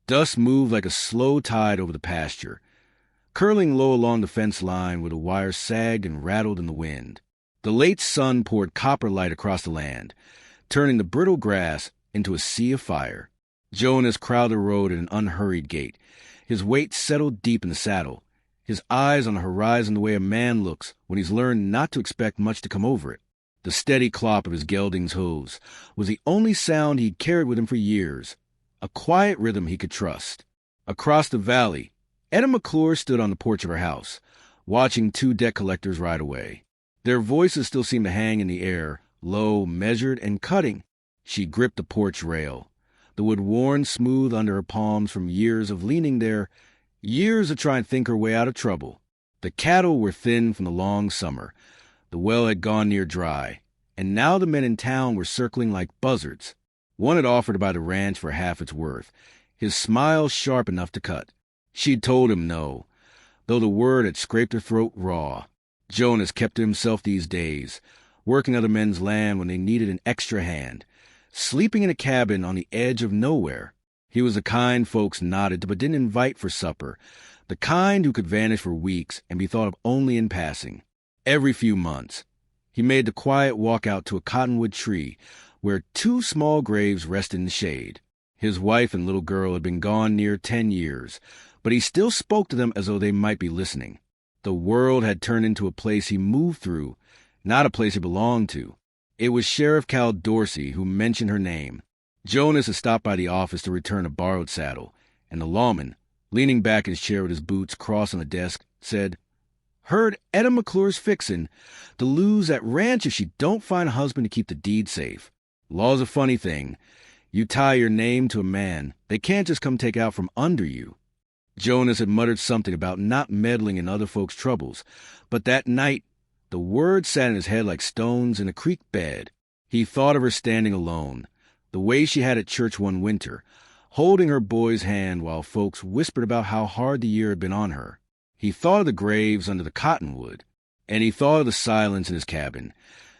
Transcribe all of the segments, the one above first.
Dust moved like a slow tide over the pasture, curling low along the fence line where the wires sagged and rattled in the wind. The late sun poured copper light across the land, turning the brittle grass into a sea of fire. Jonas crowded the road at an unhurried gait. His weight settled deep in the saddle, his eyes on the horizon the way a man looks when he's learned not to expect much to come over it. The steady clop of his gelding's hooves was the only sound he'd carried with him for years, a quiet rhythm he could trust. Across the valley, Etta McClure stood on the porch of her house, watching two debt collectors ride away. Their voices still seemed to hang in the air, low, measured, and cutting. She gripped the porch rail, the wood worn smooth under her palms from years of leaning there, years of trying to think her way out of trouble. The cattle were thin from the long summer. The well had gone near dry, and now the men in town were circling like buzzards. One had offered to buy the ranch for half its worth, his smile sharp enough to cut. She'd told him no, though the word had scraped her throat raw. Jonas kept to himself these days, working other men's land when they needed an extra hand, sleeping in a cabin on the edge of nowhere. He was the kind folks nodded to but didn't invite for supper, the kind who could vanish for weeks and be thought of only in passing. Every few months, he made the quiet walk out to a cottonwood tree where two small graves rested in the shade. His wife and little girl had been gone near 10 years, but he still spoke to them as though they might be listening. The world had turned into a place he moved through, not a place he belonged to. It was Sheriff Cal Dorsey who mentioned her name. Jonas had stopped by the office to return a borrowed saddle, and the lawman, leaning back in his chair with his boots crossed on the desk, said, "Heard Etta McClure's fixin' to lose that ranch if she don't find a husband to keep the deed safe. Law's a funny thing. You tie your name to a man, they can't just come take out from under you." Jonas had muttered something about not meddling in other folks' troubles, but that night the words sat in his head like stones in a creek bed. He thought of her standing alone, the way she had at church one winter, holding her boy's hand while folks whispered about how hard the year had been on her. He thought of the graves under the cottonwood, and he thought of the silence in his cabin,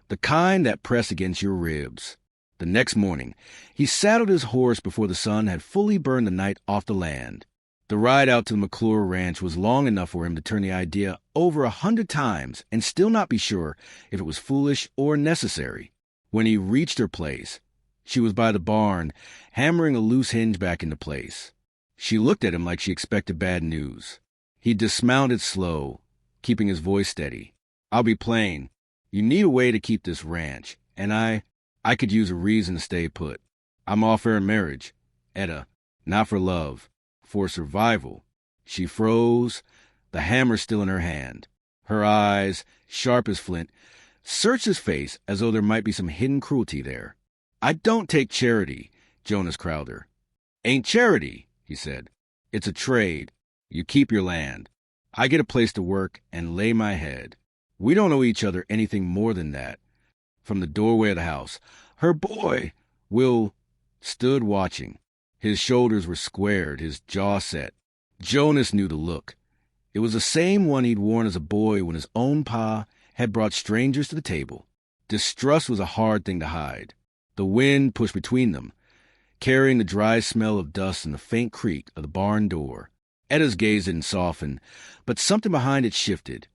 the kind that pressed against your ribs. The next morning, he saddled his horse before the sun had fully burned the night off the land. The ride out to the McClure ranch was long enough for him to turn the idea over 100 times and still not be sure if it was foolish or necessary. When he reached her place, she was by the barn, hammering a loose hinge back into place. She looked at him like she expected bad news. He dismounted slow, keeping his voice steady. "I'll be plain. You need a way to keep this ranch, and I could use a reason to stay put. I'm offered marriage, Etta, not for love, for survival." She froze, the hammer still in her hand. Her eyes, sharp as flint, searched his face as though there might be some hidden cruelty there. "I don't take charity," Jonas Crowder. "Ain't charity," he said. "It's a trade. You keep your land. I get a place to work and lay my head. We don't owe each other anything more than that." From the doorway of the house, her boy, Will, stood watching. His shoulders were squared, his jaw set. Jonas knew the look. It was the same one he'd worn as a boy when his own pa had brought strangers to the table. Distrust was a hard thing to hide. The wind pushed between them, carrying the dry smell of dust and the faint creak of the barn door. Etta's gaze didn't soften, but something behind it shifted.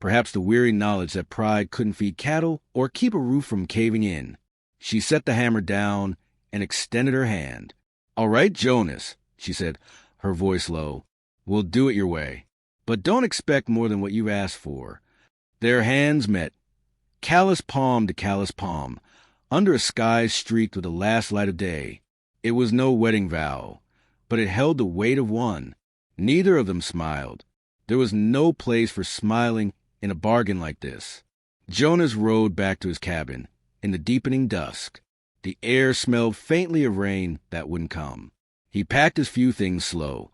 Perhaps the weary knowledge that pride couldn't feed cattle or keep a roof from caving in. She set the hammer down and extended her hand. "All right, Jonas," she said, her voice low. "We'll do it your way. But don't expect more than what you've asked for." Their hands met, callous palm to callous palm, under a sky streaked with the last light of day. It was no wedding vow, but it held the weight of one. Neither of them smiled. There was no place for smiling in a bargain like this. Jonas rode back to his cabin in the deepening dusk. The air smelled faintly of rain that wouldn't come. He packed his few things slow,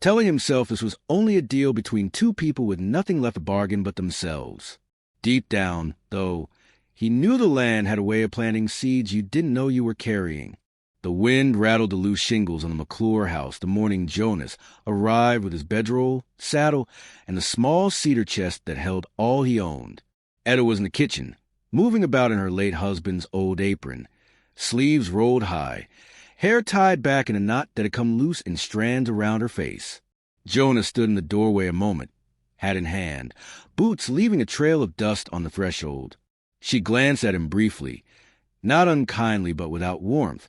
telling himself this was only a deal between two people with nothing left to bargain but themselves. Deep down, though, he knew the land had a way of planting seeds you didn't know you were carrying. The wind rattled the loose shingles on the McClure house the morning Jonas arrived with his bedroll, saddle, and the small cedar chest that held all he owned. Etta was in the kitchen, moving about in her late husband's old apron, sleeves rolled high, hair tied back in a knot that had come loose in strands around her face. Jonas stood in the doorway a moment, hat in hand, boots leaving a trail of dust on the threshold. She glanced at him briefly, not unkindly but without warmth,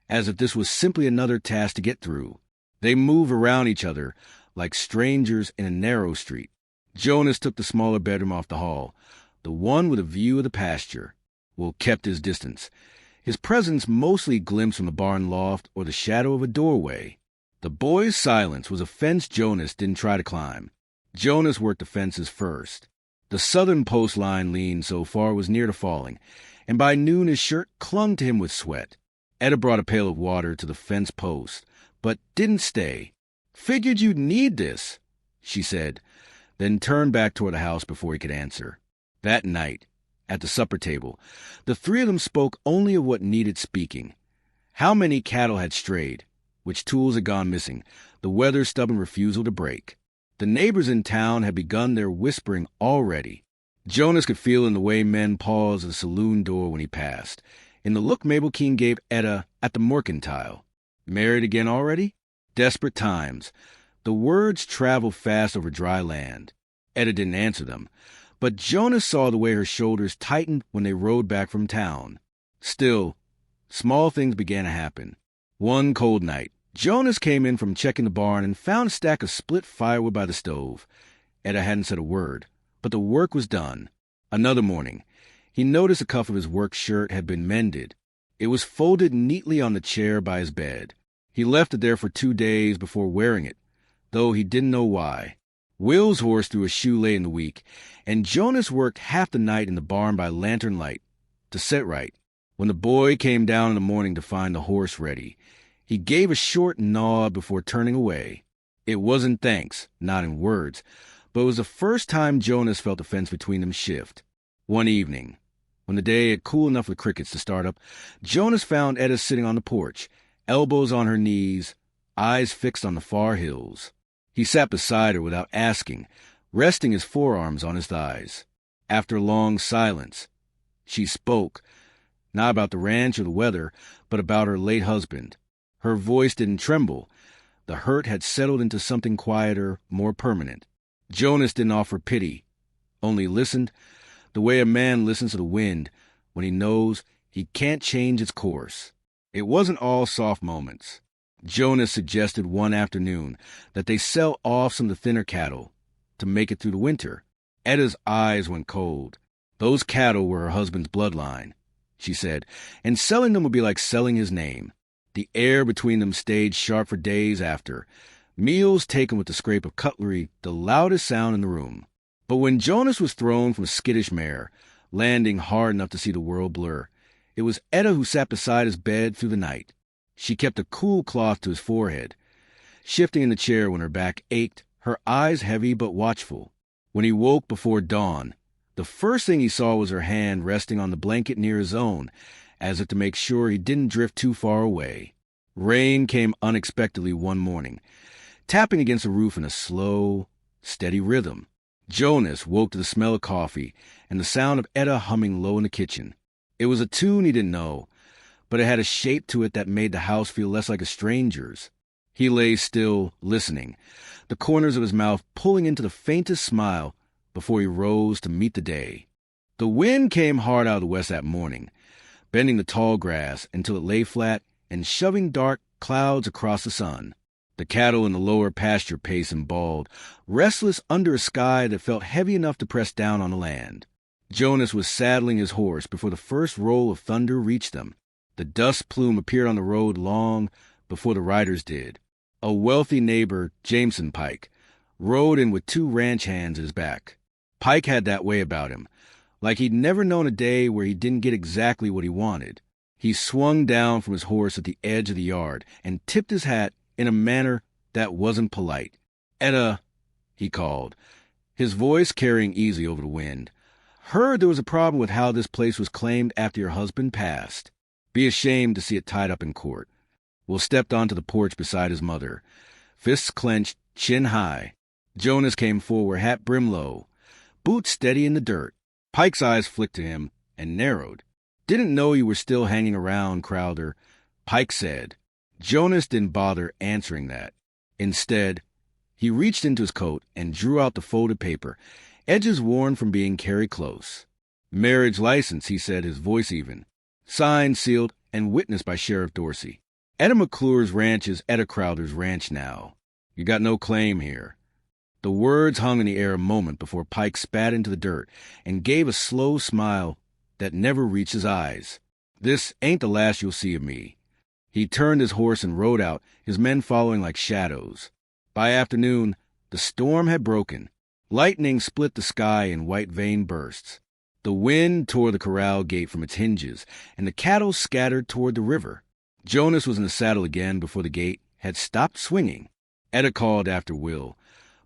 as if this was simply another task to get through. They moved around each other like strangers in a narrow street. Jonas took the smaller bedroom off the hall, the one with a view of the pasture. Will kept his distance, his presence mostly glimpsed from the barn loft or the shadow of a doorway. The boy's silence was a fence Jonas didn't try to climb. Jonas worked the fences first. The southern post line leaned so far was near to falling, and by noon his shirt clung to him with sweat. Etta brought a pail of water to the fence post, but didn't stay. "Figured you'd need this," she said, then turned back toward the house before he could answer. That night, at the supper table, the three of them spoke only of what needed speaking. How many cattle had strayed, which tools had gone missing, the weather's stubborn refusal to break. The neighbors in town had begun their whispering already. Jonas could feel in the way men paused at the saloon door when he passed, in the look Mabel Keene gave Etta at the mercantile. Married again already? Desperate times. The words traveled fast over dry land. Etta didn't answer them, but Jonas saw the way her shoulders tightened when they rode back from town. Still, small things began to happen. One cold night, Jonas came in from checking the barn and found a stack of split firewood by the stove. Etta hadn't said a word, but the work was done. Another morning, he noticed the cuff of his work shirt had been mended. It was folded neatly on the chair by his bed. He left it there for 2 days before wearing it, though he didn't know why. Will's horse threw a shoe late in the week, and Jonas worked half the night in the barn by lantern light to set right. When the boy came down in the morning to find the horse ready, he gave a short nod before turning away. It wasn't thanks, not in words, but it was the first time Jonas felt the fence between them shift. One evening, when the day had cooled enough for the crickets to start up, Jonas found Etta sitting on the porch, elbows on her knees, eyes fixed on the far hills. He sat beside her without asking, resting his forearms on his thighs. After a long silence, she spoke, not about the ranch or the weather, but about her late husband. Her voice didn't tremble. The hurt had settled into something quieter, more permanent. Jonas didn't offer pity, only listened, the way a man listens to the wind when he knows he can't change its course. It wasn't all soft moments. Jonas suggested one afternoon that they sell off some of the thinner cattle to make it through the winter. Etta's eyes went cold. Those cattle were her husband's bloodline, she said, and selling them would be like selling his name. The air between them stayed sharp for days after, meals taken with the scrape of cutlery, the loudest sound in the room. But when Jonas was thrown from a skittish mare, landing hard enough to see the world blur, it was Etta who sat beside his bed through the night. She kept a cool cloth to his forehead, shifting in the chair when her back ached, her eyes heavy but watchful. When he woke before dawn, the first thing he saw was her hand resting on the blanket near his own, as if to make sure he didn't drift too far away. Rain came unexpectedly one morning, tapping against the roof in a slow, steady rhythm. Jonas woke to the smell of coffee and the sound of Etta humming low in the kitchen. It was a tune he didn't know, but it had a shape to it that made the house feel less like a stranger's. He lay still, listening, the corners of his mouth pulling into the faintest smile before he rose to meet the day. The wind came hard out of the west that morning, bending the tall grass until it lay flat and shoving dark clouds across the sun. The cattle in the lower pasture paced and bawled, restless under a sky that felt heavy enough to press down on the land. Jonas was saddling his horse before the first roll of thunder reached them. The dust plume appeared on the road long before the riders did. A wealthy neighbor, Jameson Pike, rode in with 2 ranch hands at his back. Pike had that way about him, like he'd never known a day where he didn't get exactly what he wanted. He swung down from his horse at the edge of the yard and tipped his hat in a manner that wasn't polite. "Etta," he called, his voice carrying easy over the wind. "Heard there was a problem with how this place was claimed after your husband passed. Be ashamed to see it tied up in court." Will stepped onto the porch beside his mother, fists clenched, chin high. Jonas came forward, hat brim low, boots steady in the dirt. Pike's eyes flicked to him and narrowed. "Didn't know you were still hanging around, Crowder," Pike said. Jonas didn't bother answering that. Instead, he reached into his coat and drew out the folded paper, edges worn from being carried close. Marriage license, he said, his voice even. Signed, sealed, and witnessed by Sheriff Dorsey. Etta McClure's ranch is Etta Crowder's ranch now. You got no claim here. The words hung in the air a moment before Pike spat into the dirt and gave a slow smile that never reached his eyes. This ain't the last you'll see of me. He turned his horse and rode out, his men following like shadows. By afternoon, the storm had broken. Lightning split the sky in white veined bursts. The wind tore the corral gate from its hinges, and the cattle scattered toward the river. Jonas was in the saddle again before the gate had stopped swinging. Etta called after Will,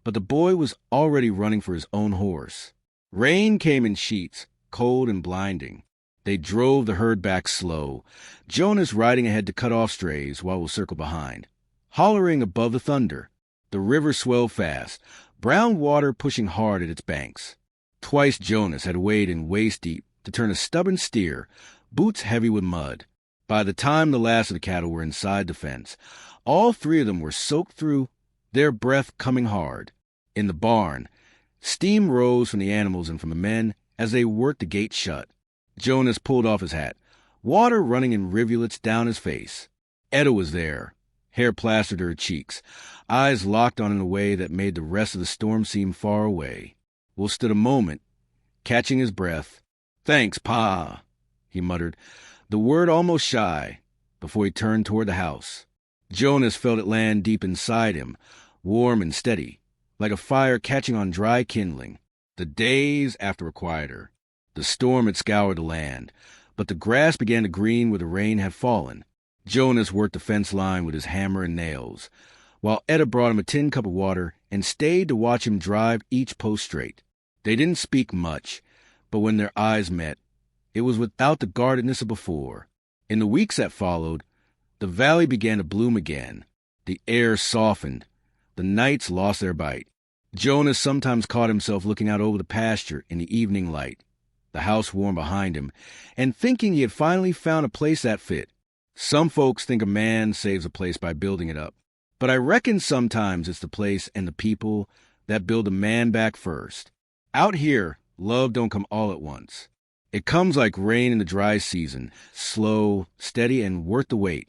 but the boy was already running for his own horse. Rain came in sheets, cold and blinding. They drove the herd back slow, Jonas riding ahead to cut off strays while Will circled behind. Hollering above the thunder, the river swelled fast, brown water pushing hard at its banks. Twice Jonas had waded in waist-deep to turn a stubborn steer, boots heavy with mud. By the time the last of the cattle were inside the fence, all three of them were soaked through, their breath coming hard. In the barn, steam rose from the animals and from the men as they worked the gate shut. Jonas pulled off his hat, water running in rivulets down his face. Etta was there, hair plastered to her cheeks, eyes locked on in a way that made the rest of the storm seem far away. Will stood a moment, catching his breath. "Thanks, Pa," he muttered, the word almost shy, before he turned toward the house. Jonas felt it land deep inside him, warm and steady, like a fire catching on dry kindling. The days after were quieter. The storm had scoured the land, but the grass began to green where the rain had fallen. Jonas worked the fence line with his hammer and nails, while Etta brought him a tin cup of water and stayed to watch him drive each post straight. They didn't speak much, but when their eyes met, it was without the guardedness of before. In the weeks that followed, the valley began to bloom again. The air softened. The nights lost their bite. Jonas sometimes caught himself looking out over the pasture in the evening light, the house warm behind him, and thinking he had finally found a place that fit. Some folks think a man saves a place by building it up, but I reckon sometimes it's the place and the people that build a man back first. Out here, love don't come all at once. It comes like rain in the dry season, slow, steady, and worth the wait.